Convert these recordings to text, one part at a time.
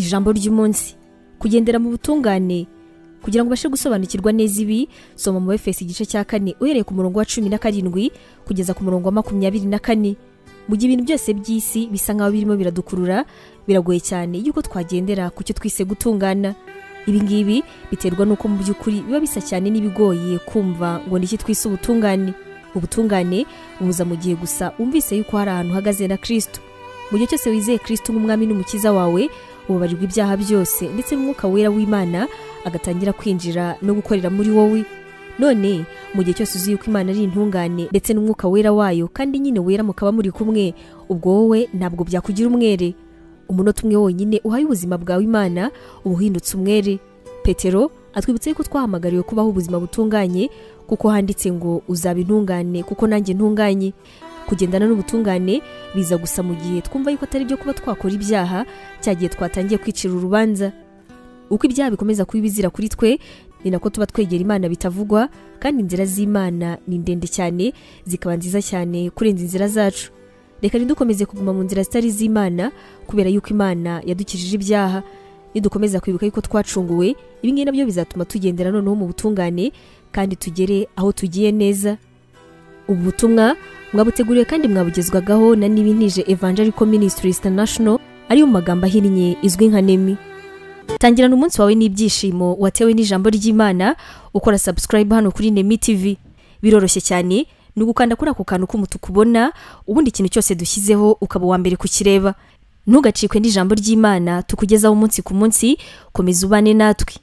ijambo ry'umunsi, kugendera mu butungane. Kugira ngo ubashe gusobanukirwa neza ibi, soma mu Efeso igice cya 4 uhereye ku murongo wa 17 kugeza ku murongo wa 24. Mu gihe ibintu byose by'isi bisa nkaho birimo biradukurura, biragoye cyane yuko twagendera ku cyo twise gutungana. Ibi ngibi biterwa nuko mu by'ukuri biba bisa cyane n'ibigoye kumva ngo niki twise ubutungane. Ubutungane buza mu gihe gusa umvise yuko hari ahantu hagaze na Kristo. Mu gihe cyose wizeye Kristo nk'umwami n'umukiza wawe, ubabarirwa ibyaha byose, ndetse n'umwuka wera w'Imana agatangira kwinjira no gukorera muri wowe. None mu gihe cyose uzi yuko Imana ari intungane ndetse n'umwuka wera wayo, kandi nyine wera mukaba muri kumwe, ubwo wowe ntabwo byakugira umwere. Umunota umwe wonyine uhaye ubuzima bwawe Imana ubuhindutse umwere. Petero atwibutse ko twahamagariwe kubaho ubuzima butunganye, kuko handitse ngo uzaba intungane kuko nanjye ntunganye. Kugendana n'ubutungane biza gusa mu gihe twumva yuko atari byo kuba twakora ibyaha, cyagiye twatangiye kwicira urubanza. Uko ibyaha bikomeza kuba ibizira kuri twe, ni nako tuba twegera Imana bitavugwa, kandi inzira z'Imana ni ndende cyane, zikaba nziza cyane kurenza inzira zacu. Reka nidukomeze kuguma mu nzira zitari z'Imana, kubera yuko Imana yadukijije ibyaha. Nidukomeza kwibuka yuko twacunguwe, ibi ngibi nabyo bizatuma tugendera noneho mu butungane, kandi tugere aho tugiye neza. Ubu butumwa mwabuteguriwe kandi mwabugezwagaho na Nibintije Evangelical Ministries International, ari mu magambo ahinnye izwi nka NEMI. Tangirana umunsi wawe n'ibyishimo watewe n'ijambo ry'Imana, ukora subscribe hano kuri NEMI TV. Biroroshye cyane, ni ugukanda kuri ako kantu k'umutuku ubona, ubundi ikintu cyose dushyizeho ukaba wa mbere kukireba. Ntugacikwe n'ijambo ry'Imana tukugezaho umunsi ku munsi, komeza ubane natwe.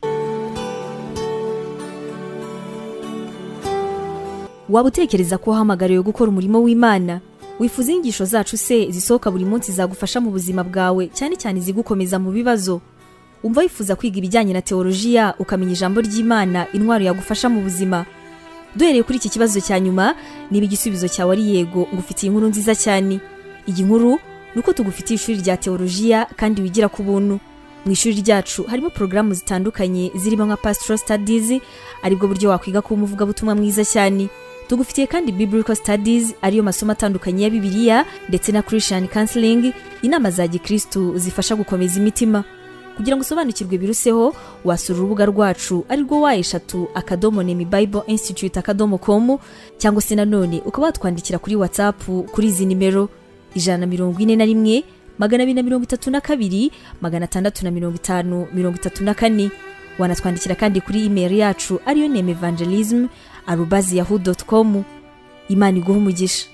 Waba utekereza ko wahamagariwe gukora umurimo w'Imana? Wifuza inyigisho zacu se zisohoka buri munsi zagufasha mu buzima bwawe, cyane cyane zigukomeza mu bibazo? Umva wifuza kwiga ibijyanye na teolojiya, ukamenya ijambo ry'Imana, intwaro yagufasha mu buzima? Duhereye kuri iki kibazo cya nyuma, niba igisubizo cyawe ari yego, ngufitiye inkuru nziza cyane. Iyi nkuru nuko tugufitiye ishuri rya teolojiya kandi wigira ku buntu. Mu ishuri ryacu harimo porogaramu zitandukanye zirimo nka Pastoral Studies, aribwo buryo wakwiga kuba umuvugabutumwa mwiza cyane. Tugufitiye kandi Biblical Studies, ariyo masomo atandukanye ya Bibiliya, ndetse na Christian Counseling, inama za Gikristo zifasha gukomeza imitima. Kugira ngo usobanukirwe biruseho, wasura urubuga rwacu arirwo wa@nemibibleinstitute.com, cyangwa se nanone ukaba watwandikira kuri WhatsApp kuri izi nimero 141 232 650 34. Wanatwandikira kandi kuri email yacu ariyo nemevangelism@yahoo.com. Imana iguhe umugisha.